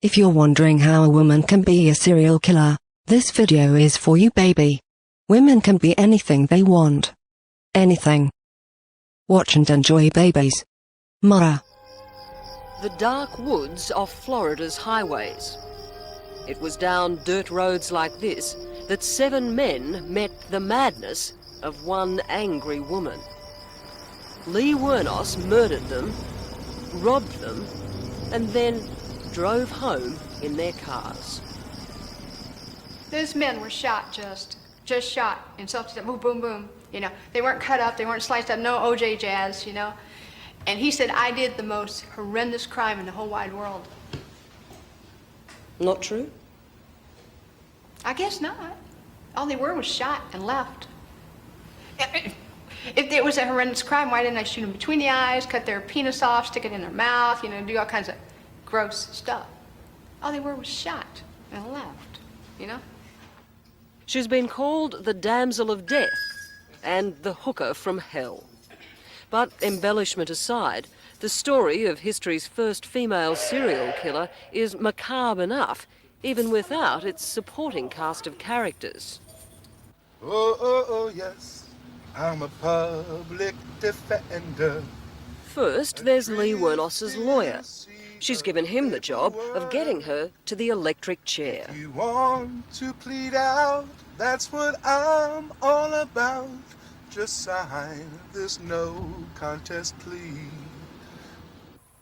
If you're wondering how a woman can be a serial killer, this video is for you, baby. Women can be anything they want. Anything. Watch and enjoy, babies. Mara. The dark woods off Florida's highways. It was down dirt roads like this that 7 men met the madness of one angry woman. Lee Wuornos murdered them, robbed them, and then drove home in their cars. Those men were shot, just shot in self-defense, boom, boom, boom. You know, they weren't cut up, they weren't sliced up, no OJ jazz, you know. And he said, I did the most horrendous crime in the whole wide world. Not true? I guess not. All they were was shot and left. If it was a horrendous crime, why didn't I shoot them between the eyes, cut their penis off, stick it in their mouth, you know, do all kinds of gross stuff? All they were was shot and left, you know? She's been called the damsel of death and the hooker from hell. But embellishment aside, the story of history's first female serial killer is macabre enough, even without its supporting cast of characters. Oh, yes, I'm a public defender. First, there's Lee Wuornos's lawyer. She's given him the job of getting her to the electric chair. If you want to plead out, that's what I'm all about. Just sign this no contest plea.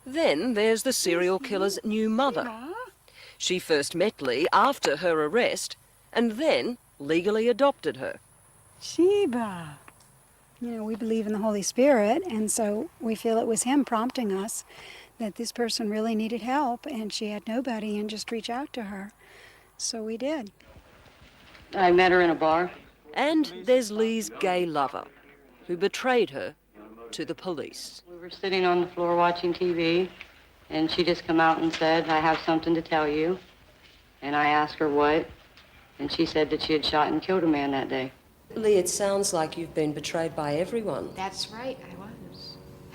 Then there's the serial killer's new mother. She first met Lee after her arrest and then legally adopted her. Sheba. You know, we believe in the Holy Spirit, and so we feel it was him prompting us that this person really needed help, and she had nobody, and just reach out to her. So we did. I met her in a bar. And there's Lee's gay lover, who betrayed her to the police. We were sitting on the floor watching TV, and she just come out and said, I have something to tell you. And I asked her what, and she said that she had shot and killed a man that day. Lee, it sounds like you've been betrayed by everyone. That's right,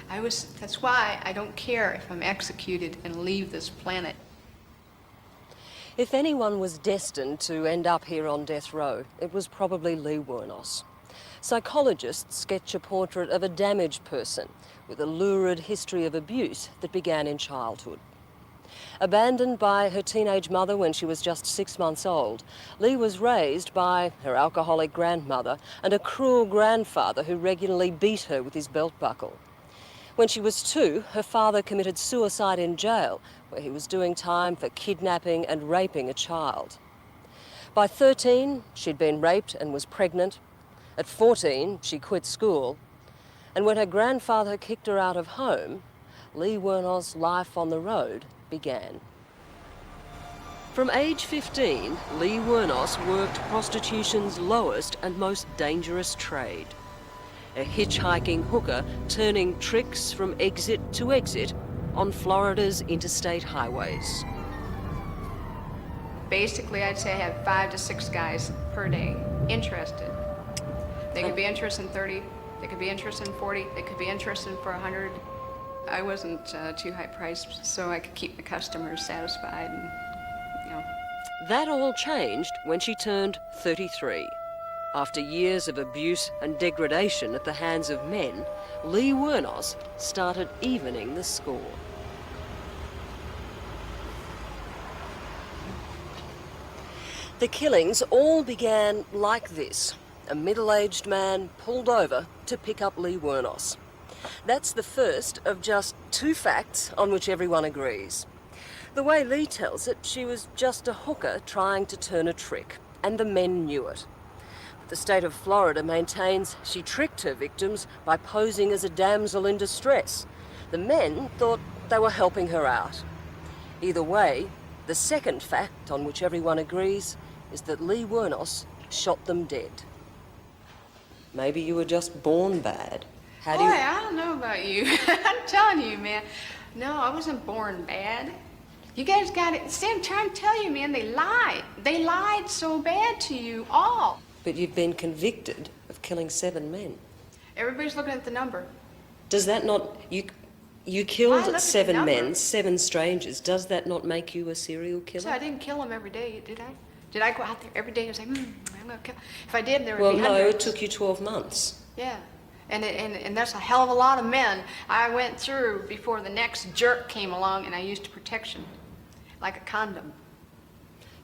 I was. That's why I don't care if I'm executed and leave this planet. If anyone was destined to end up here on death row, it was probably Lee Wuornos. Psychologists sketch a portrait of a damaged person with a lurid history of abuse that began in childhood. Abandoned by her teenage mother when she was just 6 months old, Lee was raised by her alcoholic grandmother and a cruel grandfather who regularly beat her with his belt buckle. When she was 2, her father committed suicide in jail, where he was doing time for kidnapping and raping a child. By 13, she'd been raped and was pregnant. At 14, she quit school. And when her grandfather kicked her out of home, Lee Wuornos' life on the road began. From age 15, Lee Wuornos worked prostitution's lowest and most dangerous trade. A hitchhiking hooker turning tricks from exit to exit on Florida's interstate highways. Basically, I'd say I have 5 to 6 guys per day interested. They could be interested in 30, they could be interested in 40, they could be interested for 100. I wasn't too high priced, so I could keep the customers satisfied and, you know. That all changed when she turned 33. After years of abuse and degradation at the hands of men, Lee Wuornos started evening the score. The killings all began like this. A middle-aged man pulled over to pick up Lee Wuornos. That's the first of just 2 facts on which everyone agrees. The way Lee tells it, she was just a hooker trying to turn a trick, and the men knew it. The state of Florida maintains she tricked her victims by posing as a damsel in distress. The men thought they were helping her out. Either way, the second fact on which everyone agrees is that Lee Wuornos shot them dead. Maybe you were just born bad. Boy, I don't know about you. I'm telling you, man. No, I wasn't born bad. You guys got it. See, I'm trying to tell you, man, they lied. They lied so bad to you all. But you've been convicted of killing 7 men. Everybody's looking at the number. Does that not... You I killed looked at the 7 number. men, 7 strangers. Does that not make you a serial killer? So I didn't kill them every day, did I? Did I go out there every day and say, I'm going to kill? If I did, there would Well, be no, hundreds. it took you 12 months. Yeah. And that's a hell of a lot of men I went through before the next jerk came along and I used protection, like a condom.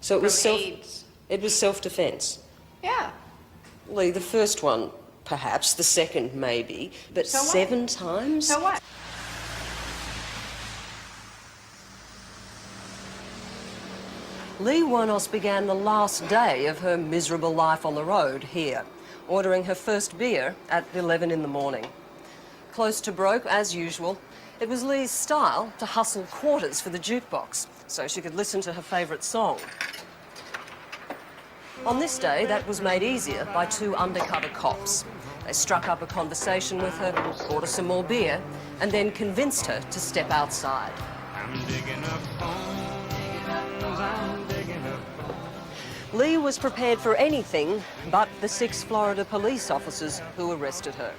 So it was From AIDS. It was self-defense. Yeah. Lee, the first one, perhaps, the second, maybe, but So what? 7 times? So what? Lee Wuornos began the last day of her miserable life on the road here, ordering her first beer at 11 in the morning. Close to broke, as usual, it was Lee's style to hustle quarters for the jukebox so she could listen to her favourite song. On this day, that was made easier by 2 undercover cops. They struck up a conversation with her, bought her some more beer, and then convinced her to step outside. Lee was prepared for anything but the 6 Florida police officers who arrested her.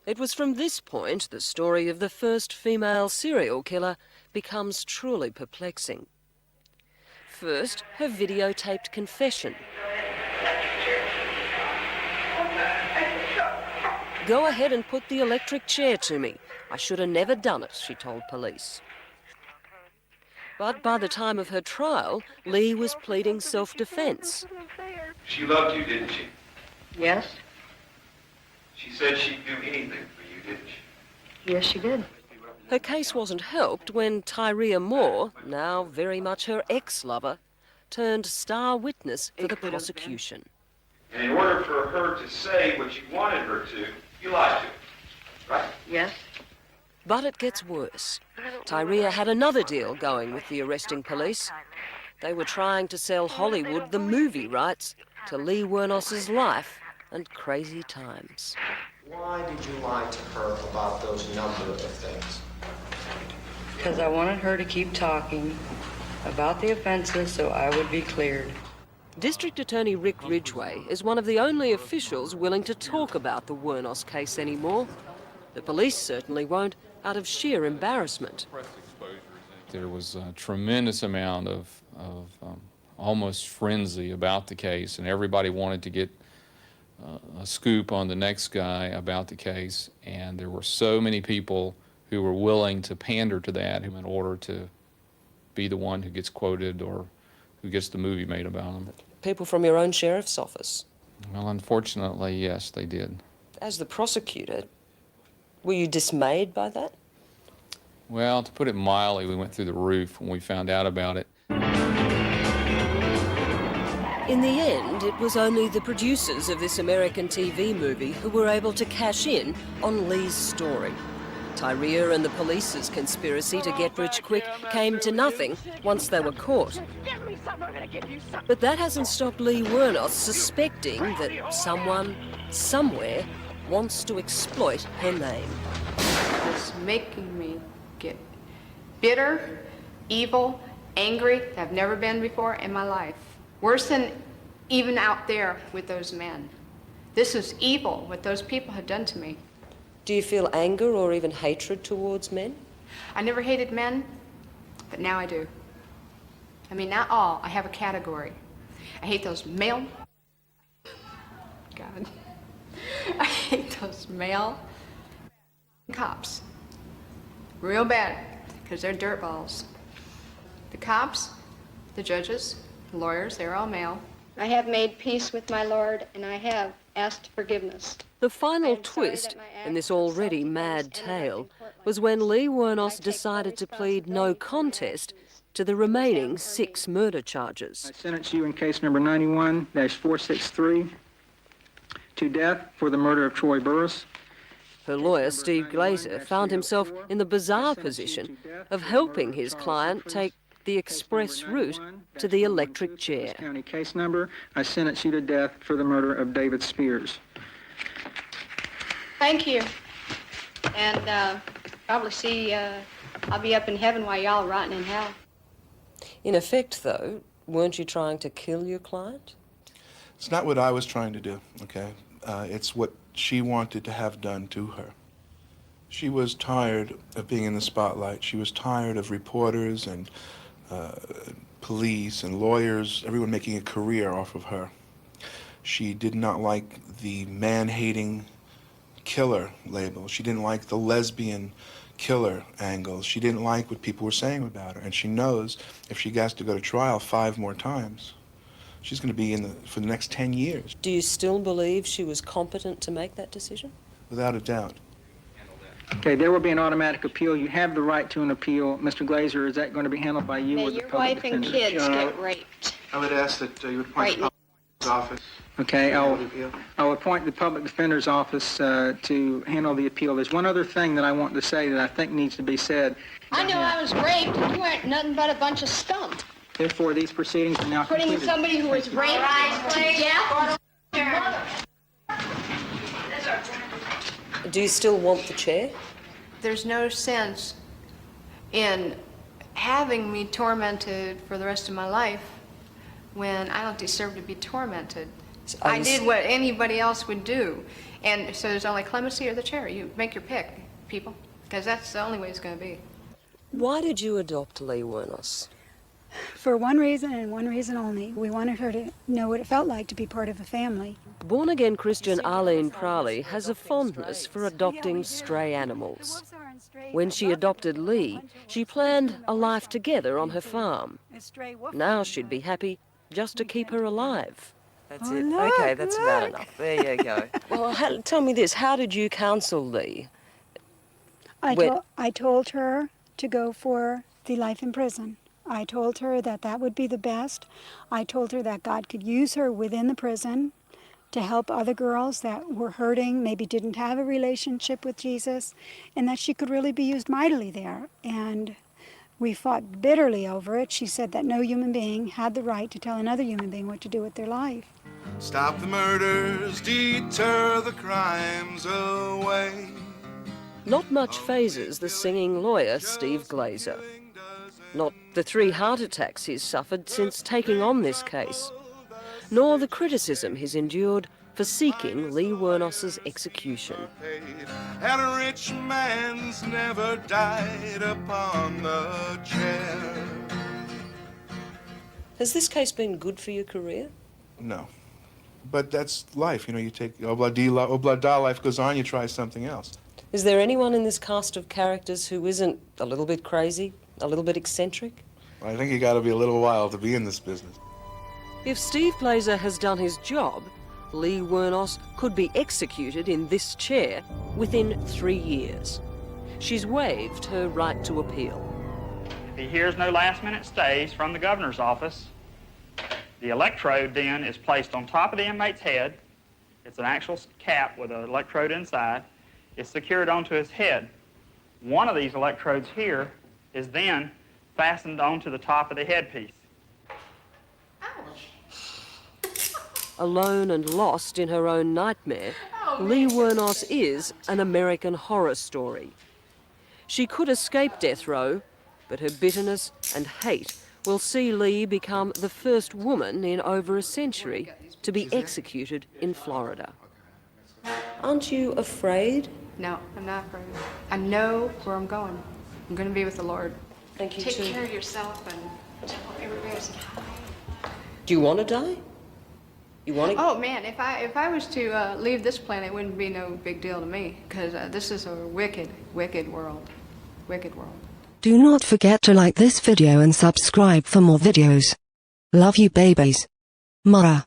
It was from this point the story of the first female serial killer becomes truly perplexing. First, her videotaped confession. "Go ahead and put the electric chair to me. I should have never done it," she told police. But by the time of her trial, Lee was pleading self-defense. She loved you, didn't she? Yes? She said she'd do anything for you, didn't she? Yes, she did. Her case wasn't helped when Tyria Moore, now very much her ex-lover, turned star witness for the prosecution. And in order for her to say what you wanted her to, you lied to her, right? Yes? But it gets worse. Tyria had another deal going with the arresting police. They were trying to sell Hollywood the movie rights to Lee Wuornos's life and crazy times. Why did you lie to her about those number of things? Because I wanted her to keep talking about the offenses so I would be cleared. District Attorney Rick Ridgway is one of the only officials willing to talk about the Wuornos case anymore. The police certainly won't, out of sheer embarrassment. There was a tremendous amount of almost frenzy about the case, and everybody wanted to get a scoop on the next guy about the case, and there were so many people who were willing to pander to that in order to be the one who gets quoted or who gets the movie made about them. People from your own sheriff's office. Well, unfortunately, yes, they did. As the prosecutor, were you dismayed by that? Well, to put it mildly, we went through the roof when we found out about it. In the end, it was only the producers of this American TV movie who were able to cash in on Lee's story. Tyria and the police's conspiracy to get rich quick came to nothing once they were caught. But that hasn't stopped Lee Wuornos suspecting that someone, somewhere, wants to exploit her name. It's making me get bitter, evil, angry. I've never been before in my life. Worse than even out there with those men. This is evil, what those people have done to me. Do you feel anger or even hatred towards men? I never hated men, but now I do. I mean, not all. I have a category. I hate those male... God. I hate those male cops. Real bad, because they're dirtballs. The cops, the judges, the lawyers, they're all male. I have made peace with my Lord, and I have asked forgiveness. The final twist in this already mad tale was when Lee Wuornos decided to plead no contest to the remaining 6 murder charges. I sentence you in case number 91-463 to death for the murder of Troy Burris. Her lawyer, Steve Glazer, found himself in the bizarre position of helping his client take the express route to the electric chair. County case number, I sentence you to death for the murder of David Spears. Thank you. And probably see, I'll be up in heaven while y'all are rotting in hell. In effect, though, weren't you trying to kill your client? It's not what I was trying to do, okay? It's what she wanted to have done to her. She was tired of being in the spotlight. She was tired of reporters and police and lawyers, everyone making a career off of her. She did not like the man-hating killer label. She didn't like the lesbian killer angle. She didn't like what people were saying about her. And she knows if she has to go to trial 5 more times, she's going to be for the next 10 years. Do you still believe she was competent to make that decision? Without a doubt. Okay, there will be an automatic appeal. You have the right to an appeal. Mr. Glazer, is that going to be handled by you Now, or the your public wife and defender? kids get raped. I would ask that you would appoint Right. the public office. Okay, I'll appoint the public defender's office to handle the appeal. There's one other thing that I want to say that I think needs to be said. I know I was raped, and you weren't nothing but a bunch of scum. Therefore, these proceedings are now Putting completed. somebody who was raped to death. Do you still want the chair? There's no sense in having me tormented for the rest of my life when I don't deserve to be tormented. I did what anybody else would do. And so there's only clemency or the chair. You make your pick, people, because that's the only way it's going to be. Why did you adopt Lee Wuornos? For one reason and one reason only. We wanted her to know what it felt like to be part of a family. Born-again Christian Arlene Prowley has a fondness for adopting stray animals. When she adopted Lee, she planned a life together on her farm. Now she'd be happy just to keep her alive. That's it. Okay, that's about enough. There you go. Well, tell me this, how did you counsel Lee? I told her to go for the life in prison. I told her that that would be the best. I told her that God could use her within the prison to help other girls that were hurting, maybe didn't have a relationship with Jesus, and that she could really be used mightily there. And we fought bitterly over it. She said that no human being had the right to tell another human being what to do with their life. Stop the murders, deter the crimes away. Not much phases the singing lawyer Steve Glazer. Not the 3 heart attacks he's suffered since taking on this case, nor the criticism he's endured for seeking Lee Wuornos's execution. And a rich man's never died upon the chair. Has this case been good for your career? No. But that's life, you know, you take Obla Da, life goes on, you try something else. Is there anyone in this cast of characters who isn't a little bit crazy, a little bit eccentric? I think you gotta be a little wild to be in this business. If Steve Glazer has done his job, Lee Wuornos could be executed in this chair within 3 years. She's waived her right to appeal. If he hears no last-minute stays from the governor's office, the electrode then is placed on top of the inmate's head. It's an actual cap with an electrode inside. It's secured onto his head. One of these electrodes here is then fastened onto the top of the headpiece. Alone and lost in her own nightmare, Lee Wuornos is an American horror story. She could escape death row, but her bitterness and hate will see Lee become the first woman in over a century to be executed in Florida. Aren't you afraid? No, I'm not afraid. I know where I'm going. I'm going to be with the Lord. Thank you, Take too. care of yourself and tell everybody I said hi. Do you want to die? You want to? Oh man, if I was to leave this planet, it wouldn't be no big deal to me, because this is a wicked, wicked world. Wicked world. Do not forget to like this video and subscribe for more videos. Love you babies. Mara.